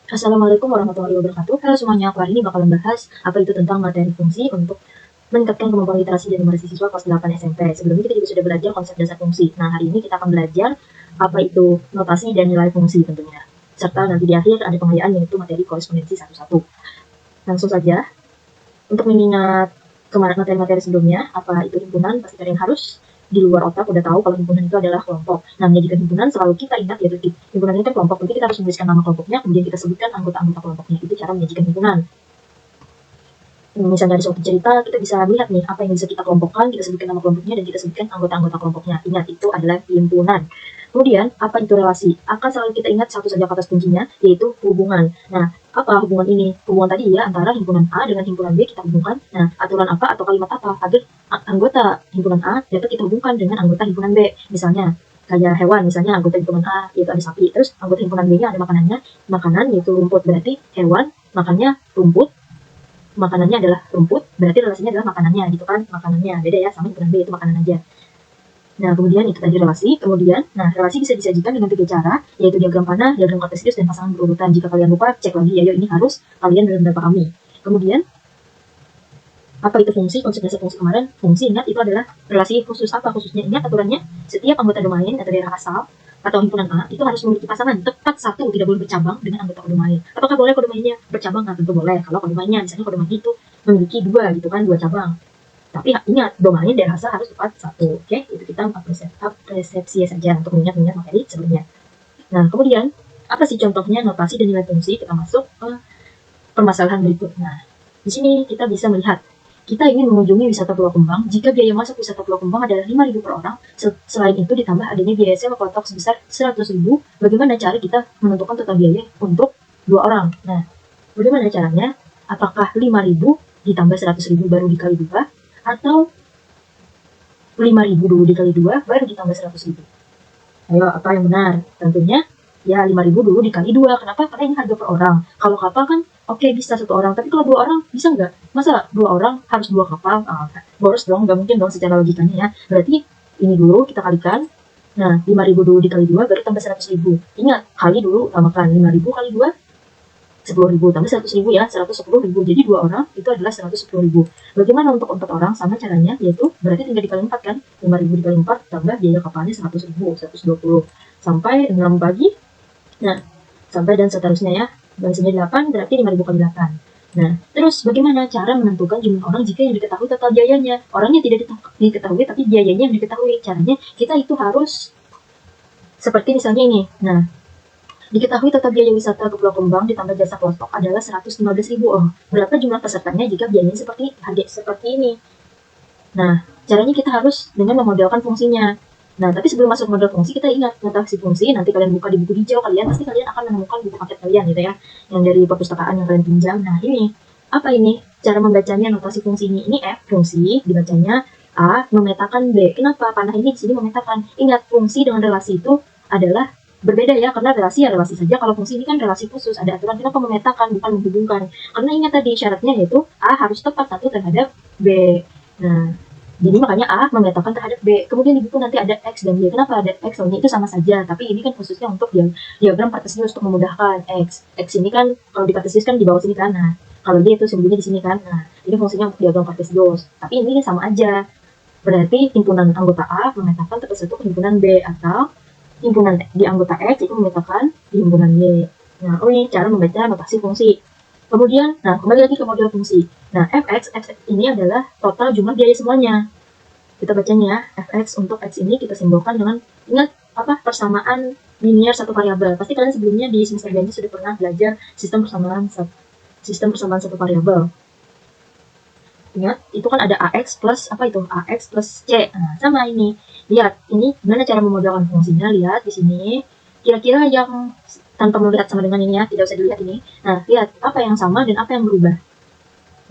Assalamualaikum warahmatullahi wabarakatuh. Halo semuanya, aku hari ini bakalan bahas apa itu tentang materi fungsi untuk meningkatkan kemampuan literasi dan numerasi siswa kelas 8 SMP. Sebelumnya kita juga sudah belajar konsep dasar fungsi. Nah, hari ini kita akan belajar apa itu notasi dan nilai fungsi tentunya. Serta nanti di akhir ada penghayaan yaitu materi korespondensi satu-satu. Langsung saja, untuk mengingat kemarin materi-materi sebelumnya, apa itu himpunan, pasti kalian harus di luar otak udah tahu kalau himpunan itu adalah kelompok. Nah, menjadikan himpunan selalu kita ingat yaitu himpunan ini kan kelompok, jadi kita harus menuliskan nama kelompoknya, kemudian kita sebutkan anggota-anggota kelompoknya. Itu cara menyajikan himpunan. Misalnya di suatu cerita, kita bisa lihat nih apa yang bisa kita kelompokkan, kita sebutkan nama kelompoknya, dan kita sebutkan anggota-anggota kelompoknya. Ingat, itu adalah himpunan. Kemudian, apa itu relasi? Akan selalu kita ingat satu saja kata kuncinya, yaitu hubungan. Nah, apa hubungan ini? Hubungan tadi ya, antara himpunan A dengan himpunan B kita hubungkan. Nah, aturan apa atau kalimat apa agar anggota himpunan A dapat kita hubungkan dengan anggota himpunan B. Misalnya, kayak hewan, misalnya anggota himpunan A yaitu ada sapi, terus anggota himpunan B-nya ada makanannya, makanan yaitu rumput, berarti hewan makannya rumput, makanannya adalah rumput, berarti relasinya adalah makanannya gitu kan, makanannya beda ya sama himpunan B itu makanan aja. Nah, kemudian itu tadi relasi. Kemudian, relasi bisa disajikan dengan 3 cara, yaitu diagram panah, diagram kartesius, dan pasangan berurutan. Jika kalian lupa, cek lagi ya, ini harus kalian benar-benar pahami. Kemudian, apa itu fungsi? Konsep dasar fungsi kemarin, fungsi ingat itu adalah relasi khusus. Apa khususnya? Ingat aturannya, setiap anggota domain atau daerah asal atau himpunan A itu harus memiliki pasangan tepat satu, tidak boleh bercabang dengan anggota kodomain. Apakah boleh kodomainnya bercabang? Nah, tentu boleh. Kalau kodomainnya, misalnya kodomain itu memiliki 2 gitu kan, 2 cabang. Tapi ingat, domain dan rasa harus tepat satu. Oke, itu kita apresiasi saja untuk mengingat materi sebelumnya. Nah, kemudian, apa sih contohnya notasi dan nilai fungsi? Kita masuk ke permasalahan berikut. Nah, di sini kita bisa melihat, kita ingin mengunjungi wisata Pulau Kembang. Jika biaya masuk wisata Pulau Kembang adalah 5.000 per orang, selain itu ditambah adanya biaya sewa kotak sebesar 100.000, bagaimana cara kita menentukan total biaya untuk 2 orang? Nah, bagaimana caranya? Apakah 5.000 ditambah 100.000 baru dikali 2? Atau 5.000 dulu dikali 2 baru ditambah 100.000. Ayo, apa yang benar? Tentunya ya 5.000 dulu dikali 2. Kenapa? Karena ini harga per orang. Kalau kapal kan oke, bisa 1 orang, tapi kalau 2 orang bisa nggak? Masa 2 orang harus 2 kapal? Boros dong, nggak mungkin dong secara logikanya ya. Berarti ini dulu kita kalikan. Nah, 5.000 dulu dikali 2 baru tambah 100.000. Ingat, kali dulu tambahkan 5.000 kali 2 10.000 tambah 100.000 ya, 110.000. Jadi 2 orang itu adalah 110.000. Bagaimana untuk 4 orang? Sama caranya, yaitu berarti tinggal dikali 4 kan. 5.000 dikali 4 tambah biaya kapalnya 100.000, 120. Sampai 6 pagi. Nah, sampai dan seterusnya ya. Dan sini 8 berarti 5.000 kali 8. Nah, terus bagaimana cara menentukan jumlah orang jika yang diketahui total biayanya? Orangnya tidak diketahui, tapi biayanya yang diketahui. Caranya kita itu harus seperti misalnya ini. Nah, diketahui total biaya wisata ke Pulau Kembang ditambah jasa klotok adalah 115.000. Oh, berapa jumlah pesertanya jika biayanya seperti ini? Nah, caranya kita harus dengan memodelkan fungsinya. Nah, tapi sebelum masuk model fungsi, kita ingat notasi fungsi. Nanti kalian buka di buku hijau kalian, pasti kalian akan menemukan buku paket kalian gitu ya, yang dari perpustakaan yang kalian pinjam. Nah, ini apa ini? Cara membacanya notasi fungsi ini. Ini F, fungsi, dibacanya A, memetakan B. Kenapa? Karena ini di sini memetakan. Ingat, fungsi dengan relasi itu adalah berbeda ya, karena relasi ya relasi saja. Kalau fungsi ini kan relasi khusus, ada aturan kenapa memetakan bukan menghubungkan. Karena ingat tadi syaratnya yaitu A harus tepat satu terhadap B. Nah, jadi makanya A memetakan terhadap B. Kemudian di buku nanti ada X dan Y. Kenapa ada X? Soalnya itu sama saja, tapi ini kan khususnya untuk diagram kartesius untuk memudahkan X. X ini kan kalau di kartesius kan di bawah sini kan. Nah, kalau Y itu sembunyi di sini kan. Nah, ini fungsinya untuk diagram kartesius. Tapi ini sama aja. Berarti himpunan anggota A memetakan terhadap himpunan B, atau himpunan di anggota X itu memetakan di himpunan Y. Nah, ini cara membaca notasi fungsi. Kemudian, kembali lagi ke model fungsi. Nah, fx ini adalah total jumlah biaya semuanya. Kita bacanya, fx untuk x ini kita simbolkan dengan, ingat apa, persamaan linear satu variabel. Pasti kalian sebelumnya di semester ganjil sudah pernah belajar sistem persamaan satu variabel. Ingat, itu kan ada AX plus, apa itu? AX plus C. Nah, sama ini. Lihat, ini gimana cara memodelkan fungsinya. Lihat di sini. Kira-kira yang tanpa melihat sama dengan ini ya, tidak usah dilihat ini. Nah, lihat, apa yang sama dan apa yang berubah.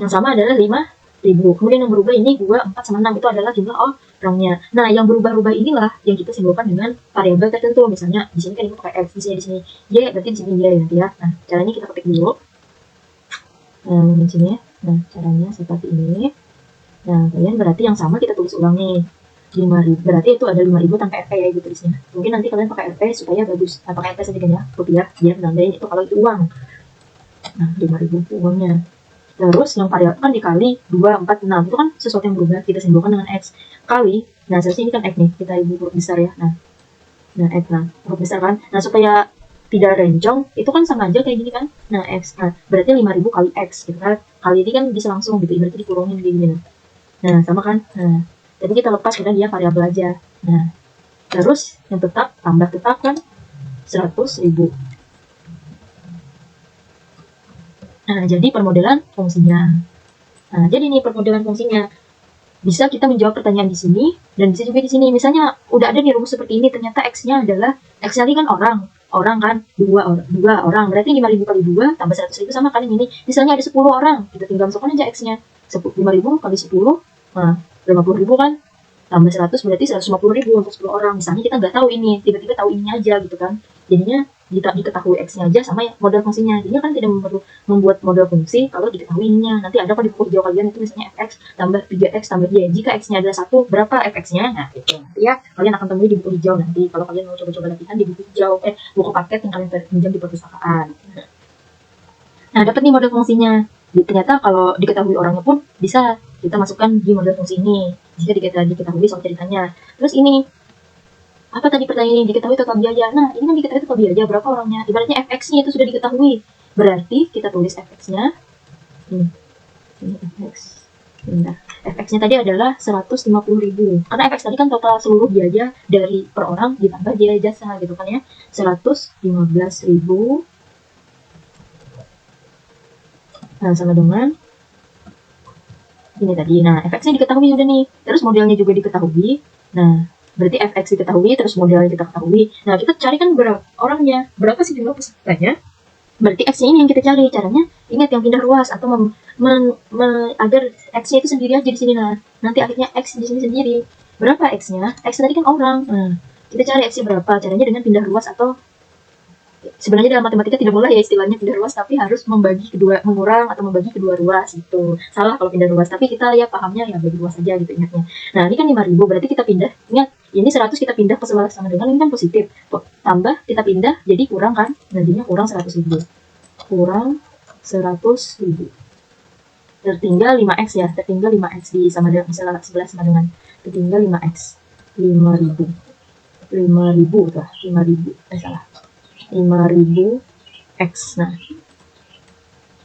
Yang sama adalah 5.000. Kemudian yang berubah ini 2, 4, sama 6. Itu adalah jumlah orangnya. Nah, yang berubah-ubah inilah yang kita simbolkan dengan variabel tertentu. Misalnya, di sini kan ini pakai X, misalnya di sini Y, berarti di sini Y nanti ya. Nah, caranya kita ketik dulu. Di sini ya. Nah, caranya seperti ini. Nah, kalian berarti yang sama kita tulis ulang nih. 5.000. Berarti itu ada 5.000 tanpa RP ya, ibu tulisnya. Mungkin nanti kalian pakai RP supaya bagus. Pakai RP saja kan ya, rupiah, biar nandain itu kalau itu uang. Nah, 5.000 uangnya. Terus yang variabel kan dikali 2, 4, 6. Itu kan sesuatu yang berubah. Kita simbolkan dengan X. Kali. Nah, seharusnya ini kan X nih. Kita ibu huruf besar ya. Nah, X. Nah, huruf besar kan. Nah, supaya tidak rencong, itu kan sama aja kayak gini kan. Nah, X. Nah, berarti 5.000 kali X. Gitu kan. Kali ini kan bisa langsung gitu. Berarti dikurungin kayak gini. Nah, sama kan. Nah, jadi kita lepas karena dia variabel aja. Nah, terus yang tetap, tambah tetap kan 100.000. Nah, jadi permodelan fungsinya. Nah, jadi nih permodelan fungsinya. Bisa kita menjawab pertanyaan di sini, dan bisa juga di sini. Misalnya, udah ada nih rumus seperti ini, ternyata X-nya adalah, X-nya tadi kan orang kan, 2 orang, berarti 5.000 kali 2, tambah 100.000 sama kali ini. Misalnya ada 10 orang, kita tinggal masukkan aja X-nya. 5.000 kali 10, nah, 50.000 kan, tambah 100 berarti 150.000 untuk 10 orang. Misalnya kita nggak tahu ini, tiba-tiba tahu ininya aja gitu kan. Jadinya diketahui X-nya aja sama model fungsinya. Jadinya kan tidak perlu membuat model fungsi kalau diketahui ininya. Nanti ada kok di buku hijau kalian itu misalnya fx tambah 3x tambah y. Jika X-nya adalah 1, berapa fx-nya? Nah, itu nanti ya kalian akan temui di buku hijau nanti. Kalau kalian mau coba-coba latihan di buku hijau, buku paket yang kalian pinjam di perpustakaan. Nah, dapat nih model fungsinya. Ternyata kalau diketahui orangnya pun bisa kita masukkan di model fungsi ini. Jika diketahui soal ceritanya. Terus ini, apa tadi pertanyaan ini? Diketahui total biaya. Nah, ini kan diketahui total biaya, berapa orangnya. Ibaratnya fx-nya itu sudah diketahui. Berarti kita tulis fx-nya. Ini fx. Nah, fx-nya tadi adalah 150.000. Karena fx tadi kan total seluruh biaya dari per orang ditambah biaya jasa gitu kan ya. 115.000. Nah, sama dengan ini tadi. Nah, fx-nya diketahui udah nih. Terus modelnya juga diketahui. Nah, berarti fx diketahui, terus modelnya kita ketahui. Nah, kita cari kan berapa orangnya. Berapa sih jumlah pesertanya? Berarti x-nya ini yang kita cari. Caranya, ingat yang pindah ruas atau agar x-nya itu sendiri aja di sini. Nah, nanti akhirnya x di sini sendiri. Berapa x-nya? X tadi kan orang. Nah, kita cari x-nya berapa. Caranya dengan pindah ruas atau sebenarnya dalam matematika tidak boleh ya istilahnya pindah ruas, tapi harus mengurang atau membagi kedua ruas itu. Salah kalau pindah ruas, tapi kita ya pahamnya ya bagi ruas saja gitu ingatnya. Nah, ini kan 5.000 berarti kita pindah. Ingat, ini 100 kita pindah ke sebelah sama dengan ini kan positif. Tambah kita pindah jadi kurang kan? Nantinya kurang 100.000. Kurang 100.000. Tertinggal 5x ya, tertinggal 5x di sama dengan sebelah sama dengan tertinggal 5x. 5.000. 5.000 tuh, 5.000. Salah. 5.000 X. Nah,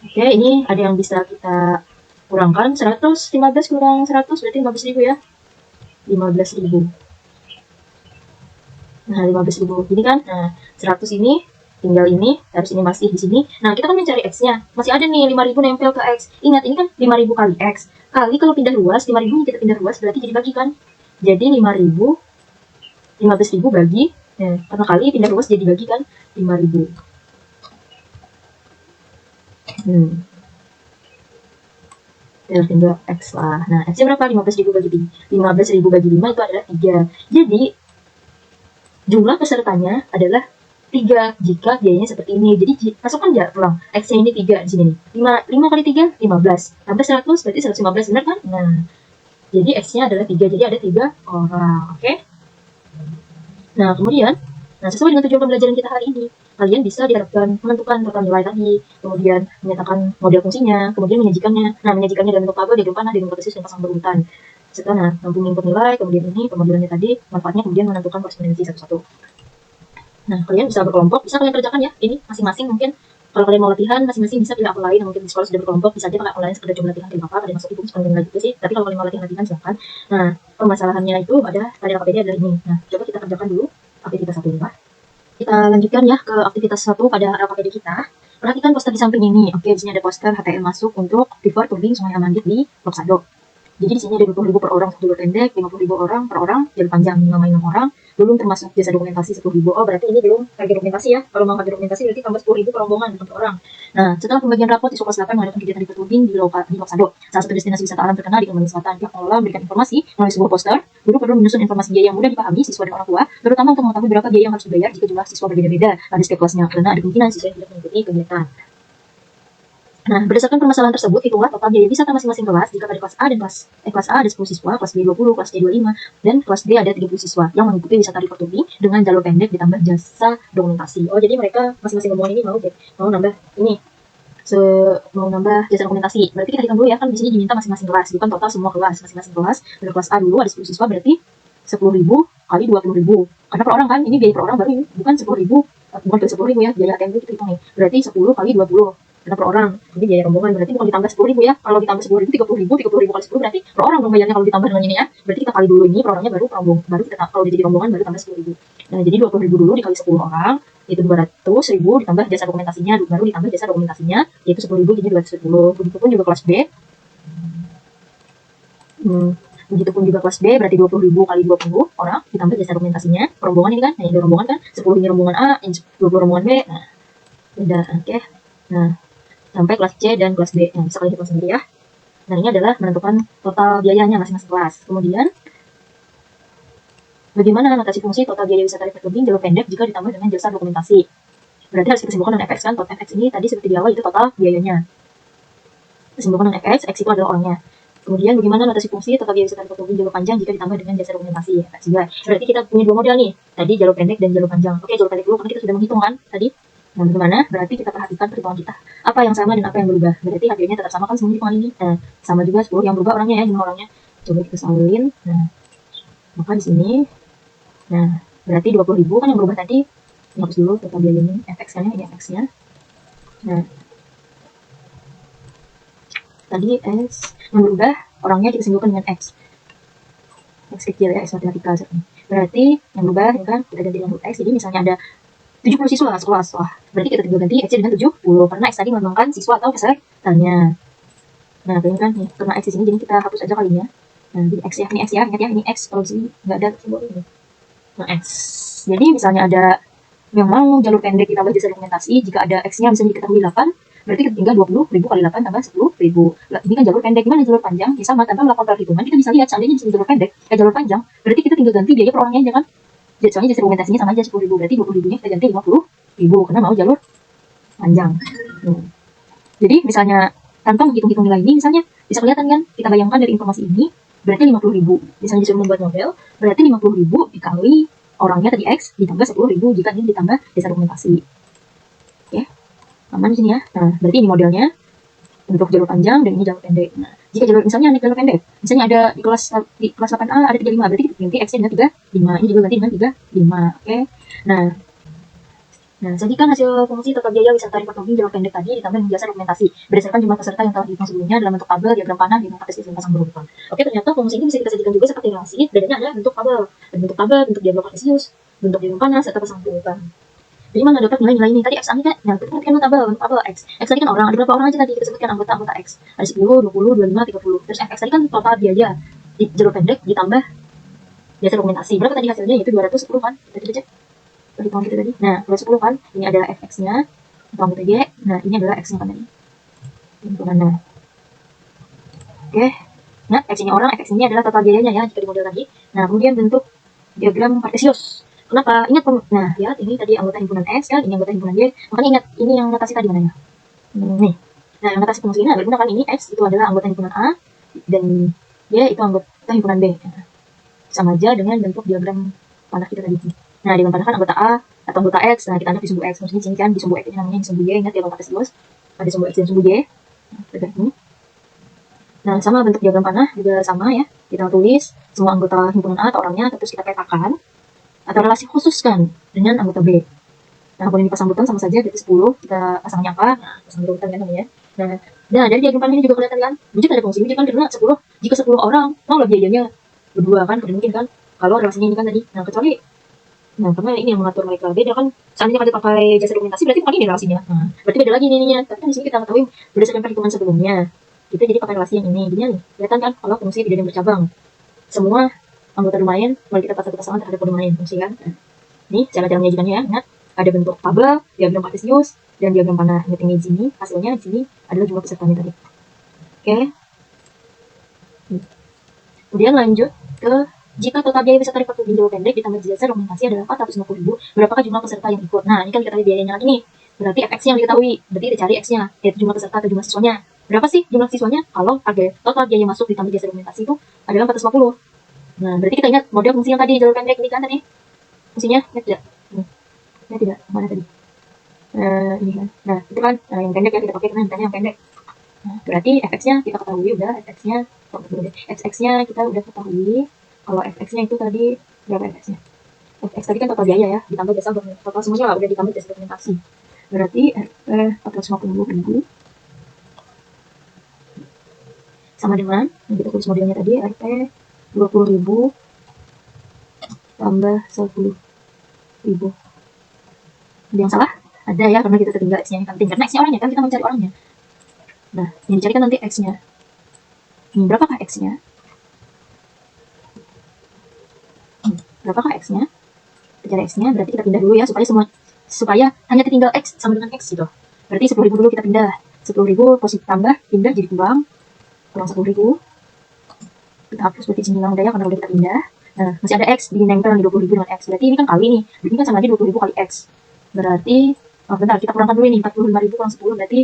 oke, ini ada yang bisa kita kurangkan. 115 kurang 100 berarti 15.000 ya. 15.000. Nah, 15.000 ini kan. Nah, 100 ini tinggal ini, harus ini masih di sini. Nah, kita kan mencari X-nya. Masih ada nih 5.000 nempel ke X. Ingat, ini kan 5.000 kali X. Kali kalau pindah ruas, 5.000 kita pindah ruas berarti jadi bagi kan. Jadi 5.000 15.000 bagi, karena kali pindah ruas jadi bagi kan 5.000. Tinggal X lah. Nah, X-nya berapa? 15.000 bagi 5 itu adalah 3. Jadi, jumlah pesertanya adalah 3 jika biayanya seperti ini. Jadi, masukkan aja pulang. X-nya ini 3 di sini nih. 5 kali 3, 15. Tambah 100 berarti 115, benar kan? Nah, jadi X-nya adalah 3. Jadi ada 3 orang. Oke? Nah, kemudian, sesuai dengan tujuan pembelajaran kita hari ini, kalian bisa diharapkan menentukan total nilai tadi, kemudian menyatakan model fungsinya, kemudian menyajikannya. Nah, menyajikannya dalam bentuk tabel, diagram panah, diagram kartesius, dan pasang berurutan. Setelah mampu menginput nilai, kemudian ini pemodelannya tadi, manfaatnya kemudian menentukan korespondensi satu-satu. Nah, kalian bisa berkelompok, bisa kalian kerjakan ya, ini masing-masing mungkin. Kalau kalian mau latihan, masing-masing bisa pilih apa lain, mungkin di sekolah sudah berkelompok, bisa aja pakai online sekedar coba latihan pilih apa, kalian masuk ibu sepanjang lagi gitu sih. Tapi kalau kalian mau latihan silahkan. Nah, permasalahannya itu pada KPD adalah ini. Nah, coba kita kerjakan dulu aktivitas 1 ya. Kita lanjutkan ya ke aktivitas 1 pada LKPD kita. Perhatikan poster di samping ini. Oke, di sini ada poster HTL masuk untuk River Tubing Sungai Amandit di Loksado. Jadi di sini ada 20.000 per orang jalur pendek, 50.000 orang per orang jalur panjang 5 orang. Belum termasuk jasa dokumentasi 10.000. Oh, berarti ini belum harga dokumentasi ya. Kalau mau harga dokumentasi berarti tambah 10.000 per rombongan per orang. Nah, setelah pembagian rapot, Iswa kelas 8 mengadakan kegiatan River Tubing di Loksado, salah satu destinasi wisata alam terkenal di Kalimantan Selatan. Pihak pengelola memberikan informasi melalui sebuah poster. Guru perlu menyusun informasi biaya yang mudah dipahami siswa dan orang tua, terutama untuk mengetahui berapa biaya yang harus dibayar jika jumlah siswa berbeda-beda pada setiap kelasnya, karena ada kemungkinan siswa yang tidak mengikuti kegiatan. Nah, berdasarkan permasalahan tersebut, hitunglah total biaya wisata masing-masing kelas jika pada kelas A dan kelas A ada 10 siswa, kelas B 20, kelas C 25, dan kelas D ada 30 siswa yang mengikuti wisata River Tubing dengan jalur pendek ditambah jasa dokumentasi. Oh, jadi mereka masing-masing rombongan ini mau nambah ini mau nambah jasa dokumentasi. Berarti kita hitung dulu ya, kan di sini diminta masing-masing kelas, bukan total semua kelas. Masing-masing kelas, dari kelas A dulu ada 10 siswa, berarti 10.000 kali 20.000. Karena per orang kan, ini biaya per orang baru ini, bukan 10.000, bukan ke 10.000 ya, biaya ATM kita hitung nih. Berarti 10 kali 20. Karena per orang, jadi biaya rombongan berarti bukan ditambah 10.000 ya. Kalau ditambah 10.000, 30.000 kali 10 berarti per orang dong bayarnya kalau ditambah dengan ini ya. Berarti kita kali dulu ini per orangnya baru rombong, baru kita kalau jadi rombongan baru tambah 10.000. Nah, jadi 20.000 dulu dikali 10 orang, itu 200, 1.000 ditambah jasa dokumentasinya, baru ditambah jasa dokumentasinya, yaitu 10.000 jadi 210. Begitupun juga kelas B. Begitupun juga kelas B, berarti 20.000 kali 20 orang, ditambah jasa dokumentasinya, rombongan ini kan, nah ini rombongan kan, 10 ini rombongan A, ini 20 rombongan B, nah, beda, oke. Nah, sampai kelas C dan kelas B, nah bisa kalian hitung sendiri ya. Nah, ini adalah menentukan total biayanya masing-masing kelas. Kemudian, bagaimana notasi fungsi total biaya wisata efek tebing jalur pendek jika ditambah dengan jasa dokumentasi? Berarti harus kita simpulkan dengan fx kan, total fx ini tadi seperti di awal itu total biayanya. Simpulkan dengan fx, x itu adalah orangnya. Kemudian bagaimana notasi fungsi total biaya wisata efek tebing jalur panjang jika ditambah dengan jasa dokumentasi? Fx juga. Berarti kita punya dua model nih, tadi jalur pendek dan jalur panjang. Oke, jalur pendek dulu karena kita sudah menghitung kan tadi. Nah, bagaimana? Berarti kita perhatikan perhitungan kita. Apa yang sama dan apa yang berubah? Berarti harganya tetap sama kan semua hitungan ini. Nah, sama juga 10 yang berubah orangnya ya, jumlah orangnya. Coba kita salin. Nah, maka di sini, nah, berarti 20.000 kan yang berubah tadi. Hapus dulu total biaya ini, fx kan ya, ini fx-nya. Nah, tadi x yang berubah orangnya kita simpulkan dengan x. X kecil ya, x matematika. Berarti yang berubah ya kan, kita ganti dengan x. Jadi misalnya ada 70 siswa sekelas. Wah, berarti kita tinggal ganti x dengan 70 karena x tadi melambangkan siswa atau pesertanya. Nah, ini kan nih, karena x di sini jadi kita hapus aja kalinya. Nah, jadi x ya, ingat ya, ini x, kalau di sini nggak ada simbol ini. Nah, x. Jadi misalnya ada yang mau jalur pendek ditambah jasa dokumentasi, jika ada x-nya misalnya diketahui 8, berarti tinggal 20.000 kali 8 tambah 10.000. Ini kan jalur pendek, gimana jalur panjang? Ya sama, tanpa melakukan perhitungan, kita bisa lihat seandainya di sini jalur pendek, jalur panjang, berarti kita tinggal ganti biaya per orangnya aja kan? Soalnya jasa dokumentasinya sama aja 10.000, berarti 20.000-nya kita ganti 50.000 karena mau jalur panjang. Jadi misalnya tanpa menghitung-hitung nilai ini, misalnya bisa kelihatan kan, kita bayangkan dari informasi ini, berarti 50.000. Misalnya disuruh membuat model, berarti 50.000 dikali orangnya tadi x ditambah 10.000 jika ini ditambah jasa dokumentasi. Oke, aman di sini ya. Nah, berarti ini modelnya untuk jalur panjang dan ini jalur pendek. Nah, jika jalur misalnya nih jalur pendek, misalnya ada di kelas 8A ada 35, berarti kita ganti x-nya dengan 35. Ini juga ganti dengan 35. Oke. Nah, sajikan hasil fungsi total biaya wisata efek tebing jalur pendek tadi ditambah dengan jasa dokumentasi berdasarkan jumlah peserta yang telah dihitung sebelumnya dalam bentuk tabel, diagram panah, diagram kartesius, dan pasang berurutan. Oke, ternyata fungsi ini bisa kita sajikan juga seperti relasi. Bedanya adalah bentuk tabel, bentuk diagram kartesius, bentuk diagram panah, serta pasang berurutan. Jadi mana dapat nilai-nilai ini? Tadi x ini kan, nah kita perhatikan tabel, bentuk tabel x. X tadi kan orang, ada berapa orang aja tadi kita sebutkan anggota x. Ada 10, 20, 25, 30. Terus fx tadi kan total biaya di jalur pendek ditambah jasa dokumentasi. Berapa tadi hasilnya? Yaitu 210 kan? Kita cek perhitungan kita tadi. Nah, 210 kan? Ini adalah fx-nya, atau anggota y. Nah, ini adalah x-nya kan tadi. Ini mana? Oke. Nah, x ini orang, fx ini adalah total biayanya ya jika di model tadi. Nah, kemudian bentuk diagram kartesius. Kenapa? Ingat, nah, lihat ini tadi anggota himpunan X kan, ini anggota himpunan Y. Makanya ingat, ini yang notasi tadi mana ya? Nih. Nah, yang notasi fungsi ini adalah gunakan ini X itu adalah anggota himpunan A dan Y itu anggota himpunan B. Sama aja dengan bentuk diagram panah kita tadi. Nah, diagram panah kan anggota A atau anggota X. Nah, kita anggap di sumbu X. Maksudnya sini kan di sumbu X ini namanya di sumbu Y. Ingat diagram kartesius. Ada sumbu X dan sumbu Y. Nah, sama bentuk diagram panah juga sama ya. Kita tulis semua anggota himpunan A atau orangnya, terus kita petakan atau relasi khusus kan dengan anggota B. Nah, kalau ini pasang buton sama saja, berarti 10, kita pasang angka, nah, pasang buton kan namanya. Nah, dari diagram panah ini juga kelihatan kan, wujud ada fungsi wujud kan, karena 10, jika 10 orang, mau lah biayanya berdua kan, tidak mungkin kan, kalau relasinya ini kan tadi. Nah, kecuali, nah, karena ini yang mengatur mereka beda kan, seandainya kita pakai jasa dokumentasi, berarti bukan ini relasinya. Nah, berarti beda lagi ininya, tapi kan di sini kita ketahui berdasarkan perhitungan sebelumnya, kita jadi pakai relasi yang ini. Jadi nih, kelihatan kan, kalau fungsi tidak ada yang bercabang. Semua anggota domain, mari kita pasang kesamaan terhadap domain fungsi kan. Ini cara-cara menyajikannya ya. Ingat, ada bentuk tabel, diagram kartesius, dan diagram panah. Ingat ini di sini, hasilnya di sini adalah jumlah pesertanya tadi. Oke. Kemudian lanjut ke jika total biaya wisata efek tebing jalur pendek ditambah jasa dokumentasi adalah 450.000, berapakah jumlah peserta yang ikut? Nah, ini kan kita lihat biayanya lagi nih. Berarti fx yang diketahui, berarti dicari x-nya, yaitu jumlah peserta atau jumlah siswanya. Berapa sih jumlah siswanya? Kalau harga total biaya masuk ditambah jasa dokumentasi itu adalah 450. Nah, berarti kita ingat model fungsi yang tadi jalur pendek ini kan tadi. Fungsinya ingat tidak? Ingat tidak? Mana tadi? Ini kan. Nah, itu kan yang pendek ya, kita pakai karena yang pendek. Nah, berarti fx-nya kita ketahui udah, fx-nya fx-nya kita udah ketahui. Kalau fx-nya itu tadi berapa fx-nya? Fx tadi kan total biaya ya, ditambah jasa total semuanya lah udah ditambah jasa dokumentasi. Berarti RP 450.000 sama dengan yang kita tulis modelnya tadi RP 20.000 tambah 10.000. Ada yang salah? Ada ya, karena kita tertinggal x-nya yang penting, karena x-nya orangnya kan kita mencari orangnya. Nah, yang dicarikan nanti x-nya. Berapakah x-nya? Berapakah x-nya? Kita cari x-nya, berarti kita pindah dulu ya, supaya hanya tertinggal x sama dengan x gitu. Berarti 10.000 dulu kita pindah. 10.000 positif tambah, pindah jadi kurang 10.000. Kita hapus berarti sini udah ya, karena udah kita pindah. Nah, masih ada x, dinempel di 20.000 dengan x. Berarti ini kan kali nih. Berarti kan sama lagi 20.000 kali x. Berarti, bentar, kita kurangkan dulu ini. 45.000 kurang 10, berarti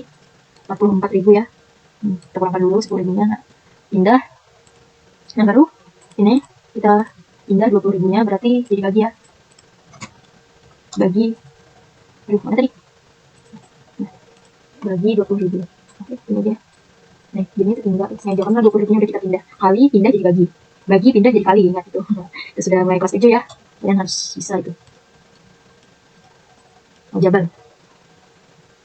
44.000 ya. Kita kurangkan dulu 10.000-nya. Nah, pindah. Yang baru, ini kita pindah 20.000-nya, berarti jadi bagi ya. Bagi, mana tadi? Nah, bagi 20.000. Oke, ini dia. Nah, jadi tertinggal x-nya aja, karena 20.000-nya udah kita pindah. Kali, pindah jadi bagi. Bagi, pindah jadi kali, ingat itu. Itu sudah mulai kelas 7 ya. Kalian harus bisa itu. Aljabar.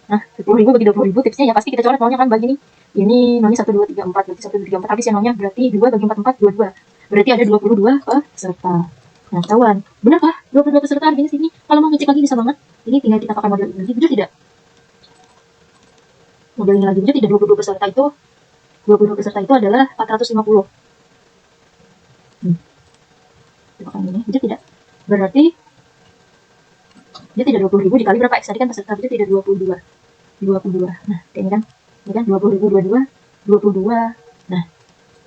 Nah, 10.000 bagi 20.000, tipsnya ya pasti kita coret nolnya kan bagi nih. Ini nolnya 1, 2, 3, 4, berarti 1, 2, 3, 4, habis ya nolnya, berarti 2 bagi 4, 4, 22. Berarti ada 22 peserta. Nah, ketahuan. Benar kah? 22 peserta harganya sini. Kalau mau ngecek lagi bisa banget. Ini tinggal kita pakai model ini lagi, benar tidak? Model ini lagi, benar tidak? 22 peserta itu, 22 peserta itu adalah 450. Kita pakai ini, benar tidak? Berarti dia tidak 20.000 dikali berapa x tadi kan peserta, dia tidak 22. Nah, kayak ini kan. Ini kan 20.000 22. Nah,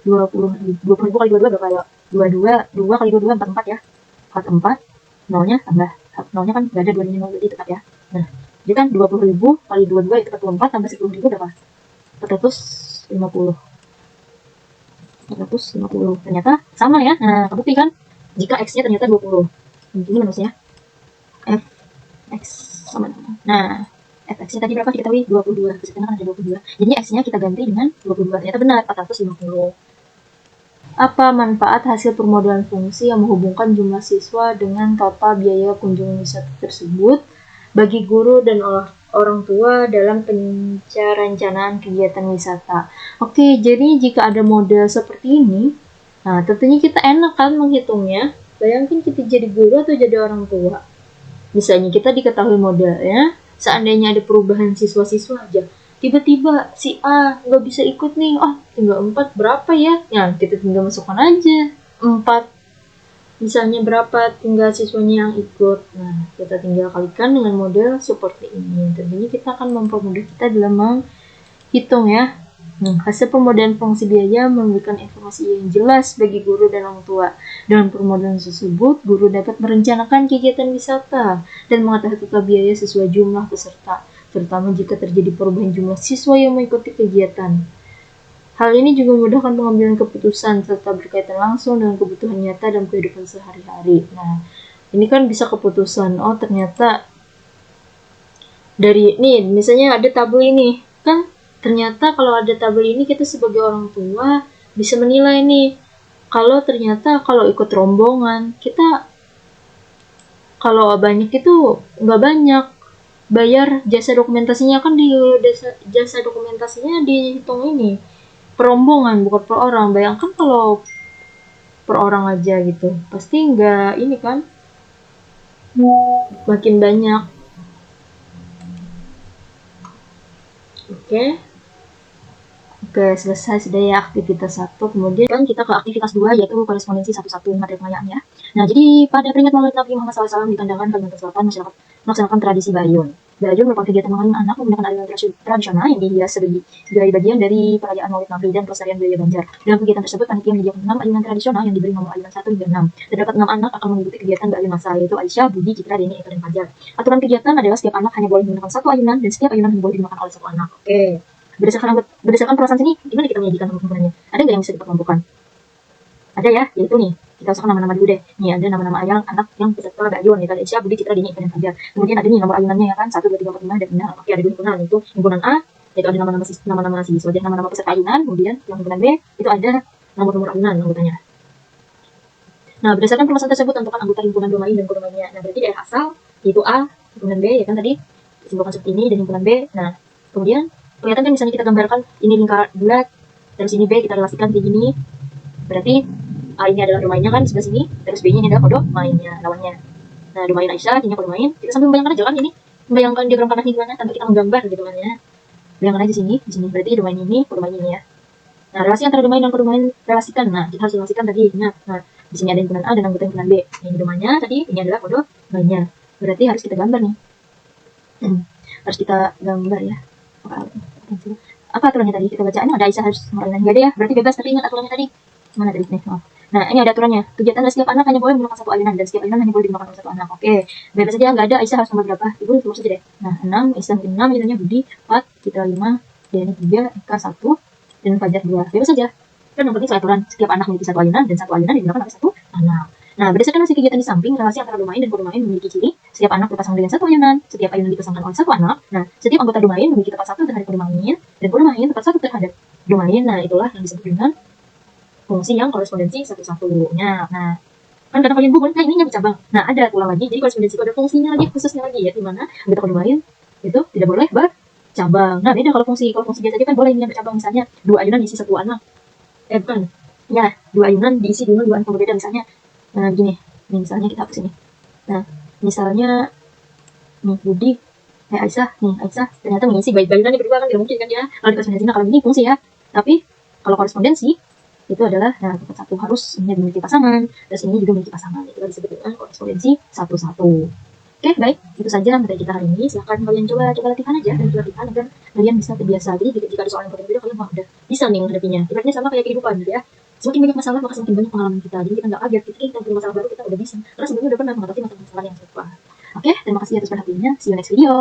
20.000 kali 22 berapa ya? 2 kali 22 44 ya. 44 nolnya tambah nolnya kan enggak ada 2 nol jadi tetap ya. Nah, jadi kan 20.000 kali 22 itu 44 tambah 10.000 berapa? 450. 450. Ternyata sama ya. Nah, kebukti kan jika x-nya ternyata 20. Ini manusia. F x sama dengan. Nah, fx-nya tadi berapa diketahui? 22. Di sana kan ada 22. Jadi x-nya kita ganti dengan 22. Ternyata benar 450. Apa manfaat hasil permodalan fungsi yang menghubungkan jumlah siswa dengan total biaya kunjungan wisata tersebut bagi guru dan orang tua dalam perencanaan kegiatan wisata? Oke, jadi jika ada model seperti ini, nah tentunya kita enak kan menghitungnya. Bayangkan kita jadi guru atau jadi orang tua. Misalnya kita diketahui modelnya, seandainya ada perubahan siswa-siswa aja, tiba-tiba si A nggak bisa ikut nih, tinggal 4 berapa ya? Ya kita tinggal masukkan aja 4. Misalnya berapa tinggal siswanya yang ikut. Nah, kita tinggal kalikan dengan model seperti ini. Tentunya kita akan mempermudah kita dalam menghitung ya. Hasil permodalan fungsi biaya memberikan informasi yang jelas bagi guru dan orang tua. Dengan permodalan tersebut, guru dapat merencanakan kegiatan wisata dan mengetahui total biaya sesuai jumlah peserta, terutama jika terjadi perubahan jumlah siswa yang mengikuti kegiatan. Hal ini juga memudahkan pengambilan keputusan serta berkaitan langsung dengan kebutuhan nyata dalam kehidupan sehari-hari. Nah, ini kan bisa keputusan. Oh, ternyata dari nih, misalnya ada tabel ini, kan ternyata kalau ada tabel ini kita sebagai orang tua bisa menilai nih, kalau ternyata kalau ikut rombongan kita kalau banyak itu nggak banyak bayar jasa dokumentasinya kan di jasa dokumentasinya dihitung ini perombongan bukan per orang. Bayangkan kalau per orang aja gitu pasti nggak ini kan makin banyak. Oke, selesai sudah ya aktivitas 1. Kemudian kita ke aktivitas 2 yaitu korespondensi 1-1 materi pengayaannya. Nah, jadi pada peringatan Maulid Nabi Muhammad SAW di Kandangan, Kalimantan Selatan, masyarakat melaksanakan tradisi bayun. Bayun merupakan kegiatan mengenang anak menggunakan aliran tradisional yang dihias sebagai bagian dari perayaan Maulid Nabi dan pelestarian budaya Banjar. Dalam kegiatan tersebut, panitia menyediakan 6 ayunan tradisional yang diberi nomor ayunan 1 hingga 6. Terdapat 6 anak akan mengikuti kegiatan berayun masal, yaitu Aisyah, Budi, Citra, Deni, Eka, dan Fajar. Aturan kegiatan adalah setiap anak hanya boleh menggunakan 1 ayunan dan setiap ayunan hanya boleh digunakan oleh 1 anak. Oke. Berdasarkan perasaan sini, gimana kita menyajikan penggunaannya? Ada nggak yang bisa kita kelompokkan? Ada ya, yaitu nih. Kita usahakan nama-nama dulu deh. Nih ada nama-nama ayang, anak yang peserta Bayun, ya kan, Aisyah, Budi, Citra, Dini, dan Fajar. Kemudian ada nih nomor ayunannya ya kan, 1, 2, 3, 4, 5, dan 6. Oke, ada 2 himpunan, itu himpunan A, itu ada nama-nama siswa dan nama-nama peserta ayunan. Kemudian yang himpunan B, itu ada nomor-nomor ayunan anggotanya. Nah, berdasarkan permasalahan tersebut, tentukan anggota himpunan domain dan kodomainnya. Nah, berarti daerah asal, yaitu A, himpunan B, ya kan tadi, disimpulkan seperti ini, dan himpunan B. Nah, kemudian, kelihatan kan misalnya kita gambarkan, ini lingkar bulat, terus ini B, kita relasikan kayak gini. Berarti, A ini adalah domainnya kan, sebelah sini, terus B-nya ini adalah kodomainnya, lawannya. Nah, domain Aisyah, ini kodomain, kita sambil membayangkan aja kan ini, membayangkan diagram panahnya gimana, tanpa kita menggambar gitu kan ya. Bayangkan aja sini, di sini, berarti domain ini, kodomain ini ya. Nah, relasi antara domain dan kodomain relasikan. Nah, kita harus relasikan tadi. Nah, di sini ada himpunan A dan anggota himpunan B. Ini domainnya tadi, ini adalah kodomainnya. Berarti harus kita gambar nih. Harus kita gambar ya. Apa aturannya tadi? Kita baca. Ini ada Aisyah harus mengalami nggak ada ya. Berarti bebas, tapi ingat aturannya tadi. Mana tadi nih? Oh. Nah, ini ada aturannya. Kegiatan dari setiap anak hanya boleh menggunakan satu ayunan dan setiap ayunan hanya boleh digunakan oleh satu anak. Oke. Bebas saja, nggak ada Aisyah harus nomor berapa? Ibu nomor saja deh. Nah, 6, Aisyah 6, ayunannya Budi 4, Citra 5, Deni 3, Eka 1, dan Fajar 2. Bebas saja. Dan yang penting aturan setiap anak memiliki satu ayunan dan satu ayunan digunakan oleh satu anak. Nah, berdasarkan hasil kegiatan di samping, relasi antara domain dan kodomain memiliki ciri setiap anak berpasangan dengan satu ayunan, setiap ayunan dipasangkan oleh satu anak. Nah, setiap anggota domain memiliki tepat satu terhadap kodomain dan kodomain tepat satu terhadap domain. Nah, itulah yang disebut dengan fungsi yang korespondensi satu-satunya. Nah, kan kadang kalian bingung, nah ininya bercabang. Nah, ada ulang lagi. Jadi korespondensi itu ada fungsinya lagi, khususnya lagi ya, di mana anggota kodomain itu tidak boleh bercabang. Nah, beda kalau fungsi biasa aja kan boleh ini bercabang, misalnya 2 ayunan diisi 1 anak. Bukan. Ya, 2 ayunan diisi dengan 2 anak berbeda, misalnya gini. Nih, misalnya kita hapus ini. Nah, misalnya nih Budi, Aisyah, ternyata mengisi ayunannya berdua kan tidak mungkin kan ya. Kalau di korespondensi, nah kalau ini fungsi ya. Tapi kalau korespondensi itu adalah tepat satu, harus ini memiliki pasangan, terus ini juga memiliki pasangan. Itu disebut dengan korespondensi satu-satu. Oke, baik, itu saja materi kita hari ini. Silahkan kalian coba latihan aja dan latihan agar kalian bisa terbiasa. Jadi jika ada soal yang berbeda, kalian udah bisa nih menghadapinya. Ibaratnya sama kayak kehidupan gitu ya. Semakin banyak masalah, maka semakin banyak pengalaman kita. Jadi kita nggak kaget, ketika kita punya masalah baru, kita udah bisa. Karena sebelumnya udah pernah menghadapi masalah yang serupa. Oke, terima kasih atas perhatiannya. See you next video.